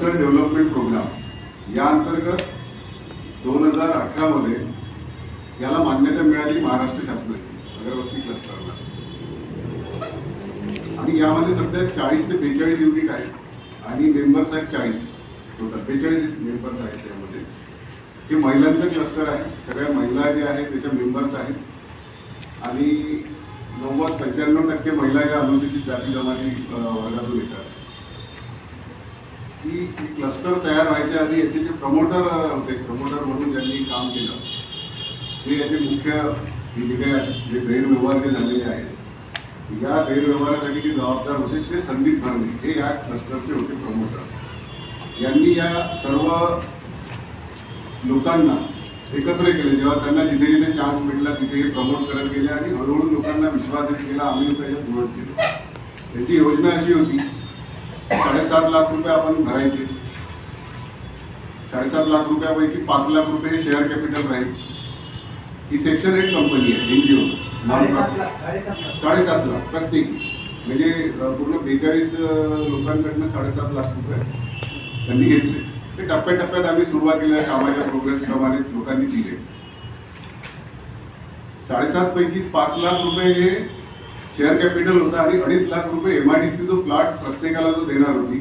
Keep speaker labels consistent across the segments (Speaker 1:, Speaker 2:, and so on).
Speaker 1: Development programme या अंतर्गत 2018 मध्ये याला मान्यता मिळाली महाराष्ट्र शासनाची अगरबत्ती क्लस्टरला। आणि यामध्ये सध्या 40 ते 42 युनिट आहेत आणि मेंबर्स आहेत 40, टोटल 42 मेंबर्स आहेत। त्यामध्ये हे महिलांचं क्लस्टर आहे, सगळ्या महिला जे आहेत त्याच्या मेंबर्स आहेत आणि 90-95% महिला या अनुसूचित जाती जमाती वर्गातून येतात। की क्लस्टर तयार व्हायच्या आधी याचे जे प्रमोटर होते, प्रमोटर म्हणून ज्यांनी काम केलं, जे याचे मुख्य जे गैरव्यवहार जे झालेले आहेत, या गैरव्यवहारासाठी जे जबाबदार होते ते संदीप भरणे हे या क्लस्टरचे होते प्रमोटर। यांनी या सर्व लोकांना एकत्र केले। जेव्हा त्यांना जिथे जिथे चान्स मिळाला तिथे हे प्रमोट करत गेले आणि हळूहळू लोकांना विश्वास केला, आम्ही त्याच्यात मदत केली। त्याची योजना अशी होती, 7.5 लाख रुपये आपण भरायचे, 7.5 लाख रुपयापैकी 5 लाख रुपये हे शेअर कॅपिटल राहील। ही सेक्शन 8 कंपनी आहे, एनजीओ। 7.5 लाख प्रत्येकी, म्हणजे पूर्ण 42 लोकांकडनं 7.5 लाख रुपये त्यांनी घेतले। ते टप्प्याटप्प्यात आम्ही सुरुवातीला कामाच्या प्रोग्रेस प्रमाणे लोकांनी दिले। 7.5 पैकी 5 लाख रुपये हे शेअर कॅपिटल होता आणि 2.5 लाख रुपये MIDC जो प्लॉट प्रत्येकाला जो देणार होती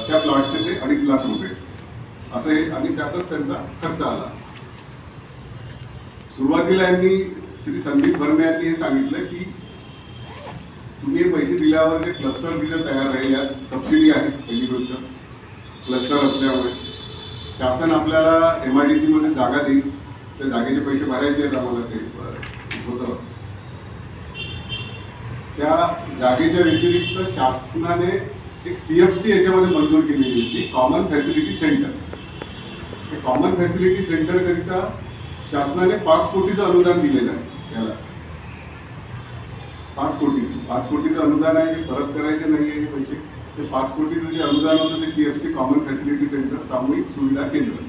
Speaker 1: त्या प्लॉटचे ते 2.5 लाख रुपये असं हे, आणि त्यातच त्यांचा खर्च आला। सुरुवातीला यांनी श्री संदीप भरणे यांनी हे सांगितलं की तुम्ही हे पैसे दिल्यावर जे क्लस्टर तिथे तयार राहील, यात सबसिडी आहे। पहिली गोष्ट, क्लस्टर असल्यामुळे शासन आपल्याला MIDC मध्ये जागा देईल, त्या जागेचे पैसे भरायचे आहेत आम्हाला, ते होतं। त्या जागेच्या व्यतिरिक्त शासनाने एक CFC याच्यामध्ये मंजूर केलेली होती, कॉमन फॅसिलिटी सेंटर। हे कॉमन फॅसिलिटी सेंटर करिता शासनाने 5 कोटीचं अनुदान दिलेलं आहे। त्याला 5 कोटीचं अनुदान आहे, हे परत करायचे नाही आहे हे पैसे। ते 5 कोटीचं जे अनुदान होतं ते CFC कॉमन फॅसिलिटी सेंटर, सामूहिक सुविधा केंद्र,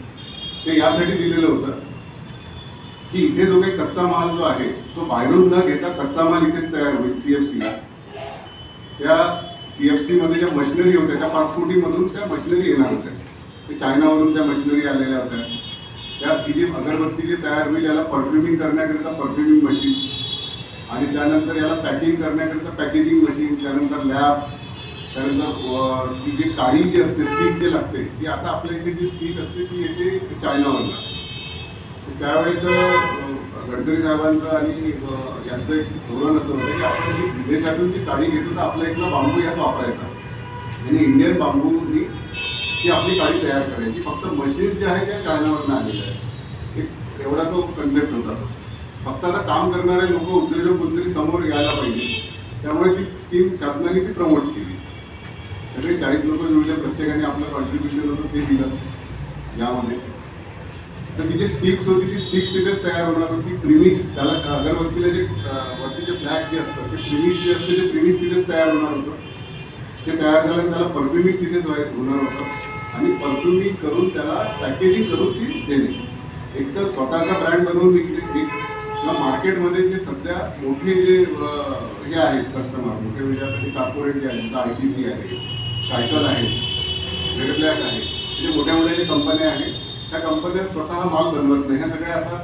Speaker 1: ते यासाठी दिलेलं होतं की इथे जो काही कच्चा माल जो आहे तो बाहेरून न घेता कच्चा माल इथेच तयार होईल CFCला। त्या CFC मध्ये ज्या मशिनरी होत्या त्या 5 कोटीमधून त्या मशिनरी येणार होत्या, ते चायनावरून त्या मशिनरी आलेल्या होत्या। त्यात ही जी अगरबत्ती जे तयार होईल याला परफ्युमिंग करण्याकरिता परफ्युमिंग मशीन, आणि त्यानंतर याला पॅकिंग करण्याकरिता पॅकेजिंग मशीन, त्यानंतर लॅब, त्यानंतर ती जी काडी जी असते, स्टिक जे लागते, ती आता आपल्या इथे जी स्टिक असते ती येते चायनावरला। त्यावेळेस गडकरी साहेबांचं आणि यांचं एक धोरण असं होतं की आपण जी विदेशातून जी काडी घेतो तर आपल्या इथला बांबू यात वापरायचा, आणि इंडियन बांबूनी ती आपली काडी तयार करायची। फक्त मशीन जे आहे त्या चायनावरनं आलेलं आहे, एक एवढा तो कन्सेप्ट होता। फक्त आता काम करणारे लोक, उद्योजक कोणतरी समोर यायला पाहिजे, त्यामुळे ती स्कीम शासनाने ती प्रमोट केली। सगळे 40 लोक जुळले, प्रत्येकाने आपलं कॉन्ट्रीब्युशन होतं ते दिलं यामध्ये। तर ती जी स्टिक्स होती ती स्टिक्स तिथेच तयार होणार होती। प्रिमिक्स, त्याला अगरबत्तीला जे वरती जे ब्लॅक जे असतं ते प्रिमिक्स जे असते ते प्रिमिक्स तिथेच तयार होणार होतं। ते तयार झाल्यानंतर त्याला परफ्युमिंग तिथेच होणार होतं, आणि परफ्युमिंग करून त्याला पॅकेजिंग करून ती देणे। एक तर स्वतःचा ब्रँड बनवून विकणे, किंवा मार्केटमध्ये जे सध्या मोठे जे हे आहेत कस्टमर, मोठे म्हणजे कॉर्पोरेट जे आहेत, जसं ITC आहे, सायकल आहे, झेड ब्लॅक आहे, म्हणजे मोठ्या मोठ्या ज्या कंपन्या आहेत त्या कंपन्या स्वतः माल बनवत नाही। ह्या सगळ्या आता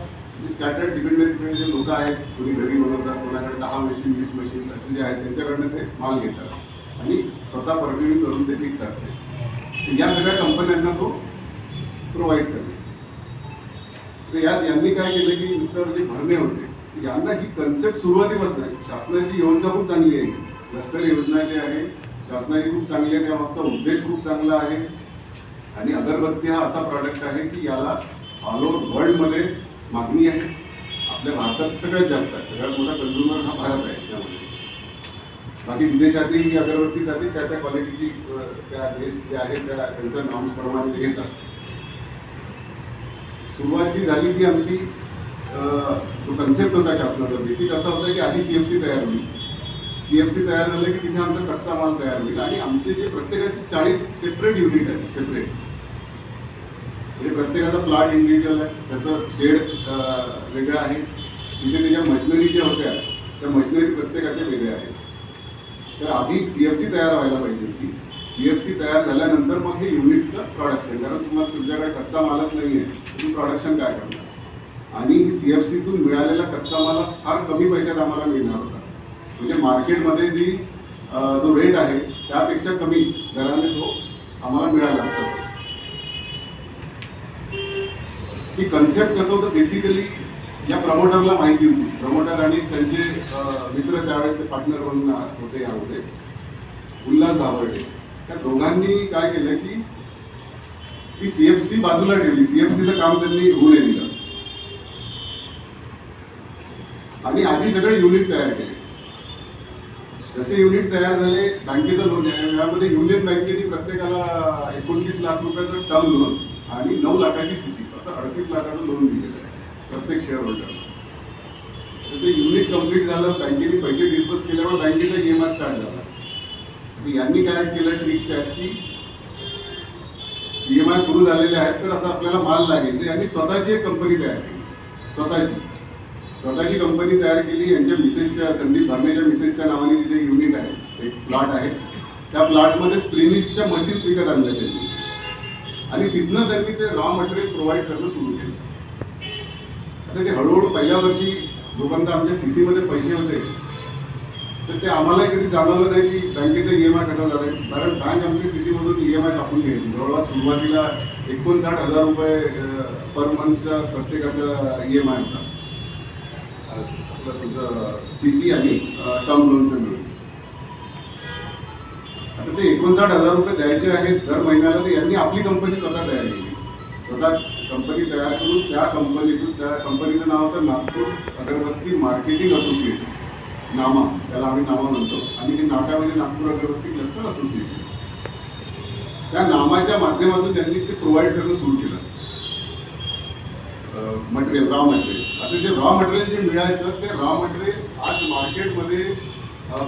Speaker 1: स्कॅटर्ड डिपेंडंट जे लोक आहेत, कोणी घरी बनवतात, कोणाकडे 10 मशीन 20 मशीन्स असे जे आहेत त्यांच्याकडनं ते माल घेतात आणि स्वतः परफ्युमिंग करून ते विकतात। या सगळ्या कंपन्यांना तो प्रोव्हाइड करते। तर यात यांनी काय केलं की मिस्टर जे भरणे होते यांना ही कन्सेप्ट सुरुवातीपासून आहे, शासनाची योजना खूप चांगली आहे, क्लस्टर योजना जी आहे शासनाची खूप चांगली आहे, त्यामागचा उद्देश खूप चांगला आहे। आणि अगरबत्ती हा असा प्रॉडक्ट आहे की याला ऑल ओव्हर वर्ल्डमध्ये मागणी आहे। आपल्या भारतात सगळ्यात जास्त आहे, सगळ्यात मोठा कन्झ्युमर हा भारत आहे त्यामध्ये। बाकी विदेशातही ही अगरबत्ती जाते, त्या क्वालिटीची त्या देश जे आहे त्या त्यांच्या नॉर्म्सप्रमाणे ते घेतात। सुरुवात जी झाली ती आमची जो कन्सेप्ट होता शासनाचा, बेसिक असा होता की आधी CFC तयार होईल, CFC तयार झालं की तिथे आमचा कच्चा माल तयार होईल, आणि आमचे जे प्रत्येकाचे 40 सेपरेट युनिट आहेत, सेपरेट म्हणजे प्रत्येकाचा प्लॉट इंडिव्हिज्युअल आहे, त्याचं शेड वेगळं आहे, तिथे त्याच्या मशिनरी ज्या होत्या त्या मशिनरी प्रत्येकाच्या वेगळ्या आहेत। तर आधी CFC तयार व्हायला पाहिजे होती, CFC तयार झाल्यानंतर मग हे युनिटचं प्रोडक्शन, कारण तुम्हाला तुमच्याकडे कच्चा मालच नाही आहे, तुम्ही प्रोडक्शन काय करणार. आणि CFCतून मिळालेला कच्चा माल फार कमी पैशात आम्हाला मिळणार होता. म्हणजे मार्केटमध्ये जी जो रेट आहे त्यापेक्षा कमी दराने तो आम्हाला मिळाला असता. ही कन्सेप्ट कसं होतं, बेसिकली या प्रमोटरला माहिती होती. प्रमोटर आणि त्यांचे मित्र त्यावेळेस ते पार्टनर म्हणून होते यामध्ये, उल्हास धाबर्डे. त्या दोघांनी काय केलं की ती CFC बाजूला ठेवली. CFCचं काम त्यांनी होऊ नये दिलं आणि आधी सगळे युनिट तयार केले. जसे युनिट तयार झाले, बँकेचं लोन आहे, यामध्ये युनियन बँकेने प्रत्येकाला 29 लाख रुपयाचं टर्म लोन आणि 9 लाखाची CC असं 38 लाखाचं लोन दिलेलं आहे प्रत्येक शेअर होल्डरला. तर ते युनिट कंप्लीट झालं, बँकेने पैसे डिस्बर्स केल्यावर बँकेचा EMI स्टार्ट झाला. यांनी काय केलं ट्रिक त्यात की EMI सुरू झालेले आहेत तर आता आपल्याला माल लागेल. तर यांनी स्वतःची एक कंपनी तयार केली, स्वतःची कंपनी तयार केली. यांच्या मिसेसच्या, संदीप भरणेच्या मिसेसच्या नावाने तिथे युनिट आहे, एक प्लॉट आहे. त्या प्लॉटमध्ये प्रीमिक्सच्या मशीन्स विकत आणल्या त्यांनी आणि तिथनं त्यांनी ते रॉ मटेरियल प्रोव्हाइड करणं सुरू केलं. आता ते हळूहळू पहिल्या वर्षी जोपर्यंत आमच्या CC मध्ये पैसे होते तर ते आम्हाला कधी जाणवलं नाही की बँकेचा EMI कसा झाला. कारण बँक आमच्या CC मधून EMI कापून घ्यायची. जवळपास सुरुवातीला 59,000 रुपये पर मंथचा प्रत्येकाचा EMI होता तुमचं CC आणि टर्म लोनचं मिळून. आता ते 59,000 रुपये द्यायचे आहेत दर महिन्याला. तर यांनी आपली कंपनी स्वतः तयार केली. स्वतः कंपनी तयार करून त्या कंपनीचं नाव होतं नागपूर अगरबत्ती मार्केटिंग असोसिएशन, नामा, त्याला आम्ही नामा म्हणतो. आणि ते नाटा म्हणजे नागपूर अगरबत्ती क्लस्टर असोसिएशन. त्या नामाच्या माध्यमातून त्यांनी ते प्रोव्हाइड करणं सुरू केलं मटेरियल, रॉ मटेरियल. आता जे रॉ मटेरियल जे मिळायचं ते रॉ मटेरियल आज मार्केटमध्ये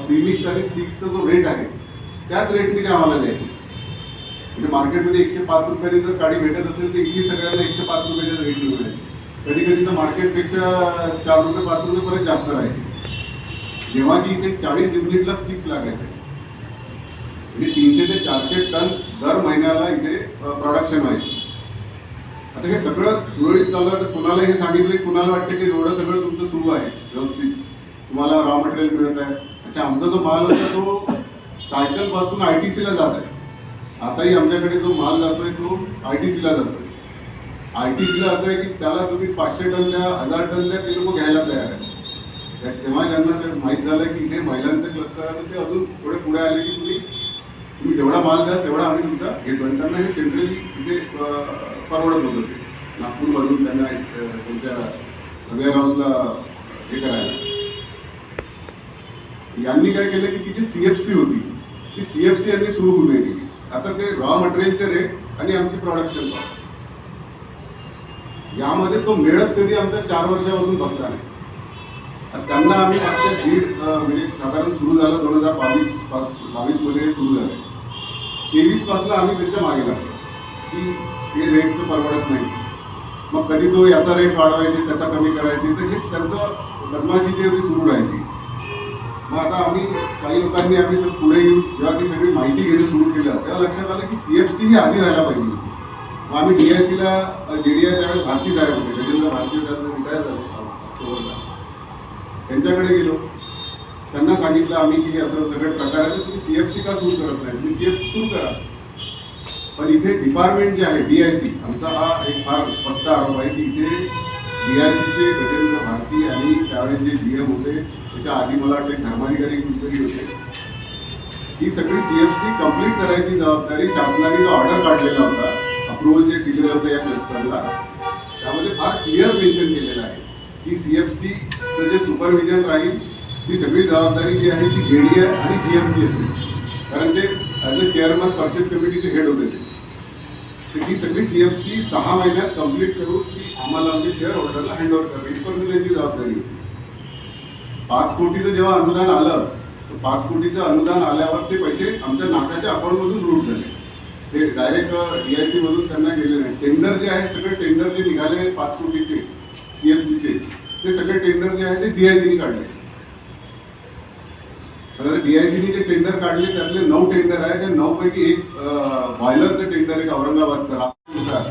Speaker 1: प्रीमिक्स आणि स्टिक्सचा जो रेट आहे त्याच रेटने ते आम्हाला द्यायचे. म्हणजे मार्केटमध्ये 105 रुपयाने जर काडी भेटत असेल तर इथे सगळ्यांना 105 रुपयाच्या रेट मिळायचे. कधी कधी तर मार्केटपेक्षा 4 रुपये 5 रुपये पर्यंत जास्त राहायचे. जेव्हा की इथे 40 युनिटला स्टिक्स लागायचे, म्हणजे 300 ते 400 टन दर महिन्याला इथे प्रोडक्शन व्हायचे. आता हे सगळं सुरळीत चालू आहे. तर कुणाला हे सांगितलं, कुणाला वाटतं की एवढं सगळं तुमचं सुरू आहे व्यवस्थित, तुम्हाला रॉ मटेरियल मिळत आहे. अच्छा, आमचा जो माल होता तो सायकल पासून ITC ला जात आहे. आताही आमच्याकडे जो माल जातोय तो ITC ला जातोय. ITC ला असं आहे की त्याला तुम्ही 500 टन द्या, 1000 टन द्या, ते लोक घ्यायला तयार आहेत. तेव्हा ज्यांना माहीत झालं की इथे महिलांचं क्लस्टर आहे, ते अजून थोडे पुढे आले की तुम्ही जेवढा माल द्या तेवढा आम्ही तुमचा घेतो. आणि त्यांना हे सेंट्रली इथे परवडत होतं. ते नागपूरमधून त्यांना त्यांच्या वेअरहाऊसला हे करायला. यांनी काय केलं की ती जी CFC होती ती CFC यांनी सुरू होऊ नये केली. आता ते रॉ मटेरियलचे रेट आणि आमची प्रोडक्शन कॉस्ट यामध्ये तो मेळच कधी आमच्या 4 वर्षापासून बसला नाही. त्यांना आम्ही मागच्या म्हणजे साधारण सुरू झालं 2022 मध्ये सुरू झालं. 23 पासून आम्ही त्यांच्या मागे लागलो की हे रेटचं परवडत नाही. मग कधी तो याचा रेट वाढवायचे, त्याचा कमी करायचे, तर हे त्यांचं बदमाशी जी होती सुरू राहायची. मग आता आम्ही काही लोकांनी आम्ही पुढे येऊन जेव्हा ती सगळी माहिती घेणं सुरू केलं तेव्हा लक्षात आलं की CFC ही आधी व्हायला पाहिजे. मग आम्ही DICला JDI त्यावेळेस भारती साहेब होते, गजेंद्र भारती रिटायर झाले ऑक्टोबरला, त्यांच्याकडे गेलो. त्यांना सांगितलं आम्ही की असं सगळे प्रकार आहे, तुम्ही CFC का सुरू करत नाही, तुम्ही CFC सुरू करा. पण इथे डिपार्टमेंट जे आहे DIC, आमचा हा एक फार स्पष्ट आरोप आहे की इथे DICचे गजेंद्र भारती आणि त्यावेळेस जे GM होते, त्याच्या आधी मला वाटतं धर्माधिकारी कुठेतरी होते, ही सगळी CFC कंप्लीट करायची जबाबदारी शासनाने जो ऑर्डर काढलेला होता, अप्रुव्हल जे दिलेलं होतं या क्लस्टरला, त्यामध्ये फार क्लिअर मेन्शन केलेलं आहे की CFCचं जे सुपरविजन राहील ती सगळी जबाबदारी जी आहे ती JDI आणि GMची असेल. कारण ते ॲज अ चेअरमन परचेस कमिटीचे हेड होते ते. तर ही सगळी CFC 6 महिन्यात कंप्लीट करून ती आम्हाला आमच्या शेअर होल्डरला हँडओव्हर करणं इथपर्यंत त्यांची जबाबदारी होती. 5 कोटीचं जेव्हा अनुदान आलं तर 5 कोटीचं अनुदान आल्यावर ते पैसे आमच्या नाकाच्या अकाउंटमधून रूट झाले. ते डायरेक्ट DIC मधून त्यांना गेले नाही. टेंडर जे आहे सगळे टेंडर जे निघाले 5 कोटीचे CFCचे, ते सगळे टेंडर जे आहे ते DICने काढले. तर तर DICने जे टेंडर काढले त्यातले 9 टेंडर आहे, त्या 9 पैकी एक बॉयलरचं टेंडर एक औरंगाबादचं रानुसार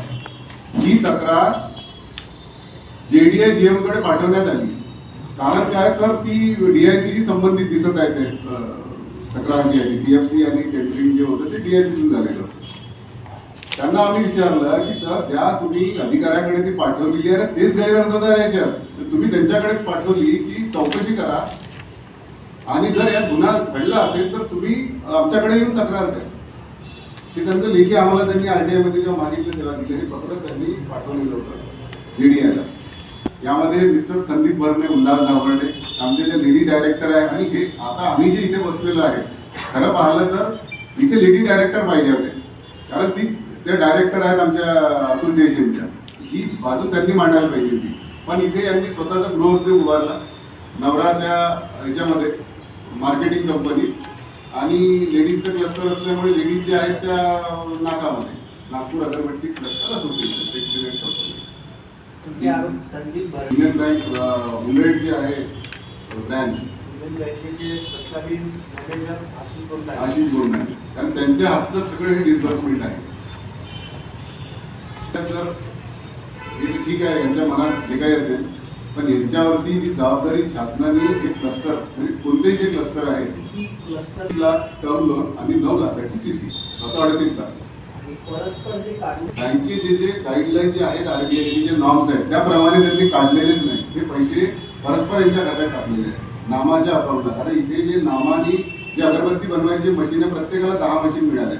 Speaker 1: ही तक्रार JDI-GM कडे पाठवण्यात आली. कारण काय तर ती DIC संबंधित दिसत आहे ते तक्रार जी आहे CFC आणि टेंडरिंग जे होतं ते DIC झालेलं होतं. त्यांना आम्ही विचारलं की सर ज्या तुम्ही अधिकाऱ्याकडे ती पाठवलेली आहे तेच गैरहजरदार याच्यात, तर तुम्ही त्यांच्याकडेच पाठवली ती चौकशी करा आणि जर यात गुन्हा घडला असेल तर तुम्ही आमच्याकडे येऊन तक्रार द्या. ते त्यांचं लेखी आम्हाला त्यांनी RTI मध्ये जेव्हा मागितलं तेव्हा दिलं. हे पत्र त्यांनी पाठवलेलं होतं JDI ला. यामध्ये मिस्टर संदीप भरणे, उल्हास धावर्डे आमचे जे लेडी डायरेक्टर आहे. आणि हे आता आम्ही जे इथे बसलेलो आहे खरं पाहिलं तर इथे लेडी डायरेक्टर पाहिजे होते, कारण ते डायरेक्टर आहेत आमच्या असोसिएशनच्या. ही बाजू त्यांनी मांडायला पाहिजे होती, पण इथे यांनी स्वतःचा गृहोद्योग उभारला. नवरा त्या ह्याच्यामध्ये मार्केटिंग कंपनी आणि लेडीजचं क्लस्टर असल्यामुळे लेडीज जे आहेत त्या नाकामध्ये Nagpur Agarbatti cluster association secretary company. Union bank Umed जे आहे ब्रँच आशिष बोलणार, कारण त्यांच्या हातात सगळं हे डिस्बर्समेंट आहे. तर हे ठीक आहे, यांच्या मनात जे काही असेल, पण यांच्यावरती ही जबाबदारी शासनाने एक क्लस्टर म्हणजे कोणतेही जे क्लस्टर आहे 30 लाख टर्म लोन आणि 9 लाखाची CC असं 38 लाख. बँकेचे जे गाईडलाईन जे आहेत RBIचे जे नॉर्म्स आहेत त्याप्रमाणे त्यांनी काढलेलेच नाही. हे पैसे परस्पर यांच्या खात्यात टाकलेले आहेत नामाच्या अकाउंटला. कारण इथे जे नामाने जे अगरबत्ती बनवायची मशीन आहे प्रत्येकाला 10 मशीन मिळाल्या.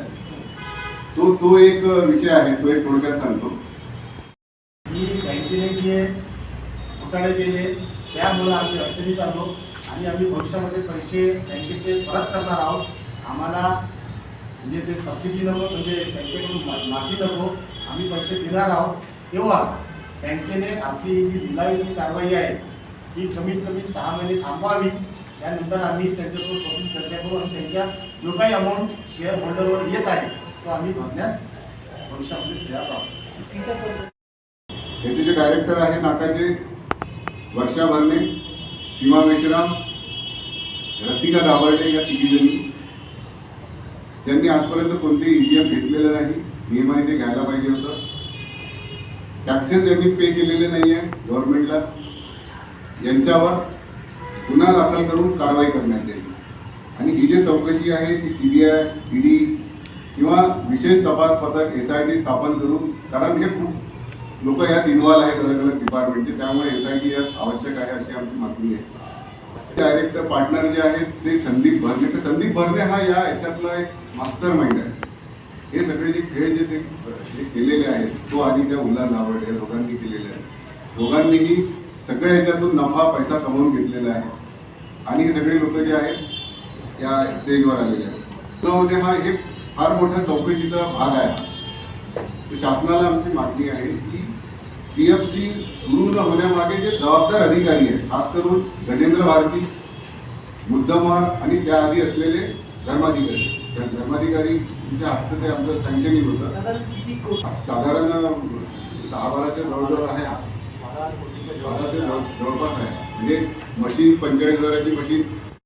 Speaker 1: तो एक विषय आहे, तो एक थोडक्यात सांगतो.
Speaker 2: बँकेने जे घोटाळे केले त्यामुळे आम्ही अडचणीत आलो आणि आम्ही भविष्यामध्ये पैसे बँकेचे परत करणार आहोत. आम्हाला म्हणजे ते सबसिडी नको, म्हणजे त्यांच्याकडून माफी नको, आम्ही पैसे देणार आहोत. तेव्हा बँकेने आपली जी लिलावीची कारवाई आहे ही कमीत कमी 6 महिने थांबवावी. त्यानंतर आम्ही त्यांच्यासोबत बसून चर्चा करू आणि त्यांच्या जो काही अमाऊंट शेअर होल्डरवर येत आहे तो आम्ही भरण्यास भविष्यामध्ये तयार आहोत.
Speaker 1: याचे जे डायरेक्टर आहे नाकाचे वर्षा भरणे, सीमा मेश्राम, रसिका दाभर्डे या तिघीजणी त्यांनी आजपर्यंत कोणतेही EDF घेतलेलं नाही. नियमाने ते घ्यायला पाहिजे होतं. टॅक्सेस यांनी पे केलेले नाही आहे गव्हर्नमेंटला. यांच्यावर गुन्हा दाखल करून कारवाई करण्यात येईल. आणि ही जी चौकशी आहे ती CBI, ED किंवा विशेष तपास पथक SIT स्थापन करून, कारण हे खूप लोक यात इन्व्हॉल्व आहेत अलग अलग डिपार्टमेंटचे, त्यामुळे SIT यात आवश्यक आहे अशी आमची मागणी आहे. डायरेक्टर पार्टनर जे आहेत ते संदीप भरणे. तर संदीप भरणे हा याच्यातला एक मास्टर माइंड आहे. हे सगळे जे खेळ जे ते केलेले आहेत तो आणि त्या उल्हास धावर्डे या दोघांनी केलेले आहेत. दोघांनीही सगळ्या ह्याच्यातून नफा पैसा कमवून घेतलेला आहे आणि हे सगळे लोक जे आहेत या स्टेजवर आलेले आहेत. हा एक फार मोठ्या चौकशीचा भाग आहे. शासनाला आमची मागणी आहे की CFC सुरू न होण्यामागे जे जबाबदार अधिकारी आहेत, खास करून गजेंद्र भारती, मुद्दमार आणि त्याआधी असलेले धर्माधिकारी. त्या धर्माधिकारीच्या हातचं ते आमचं सँक्शनिंग होतं. साधारण 10-12च्या जवळजवळ आहे. 12च्या जवळपास आहे. म्हणजे मशीन 45,000ची मशीन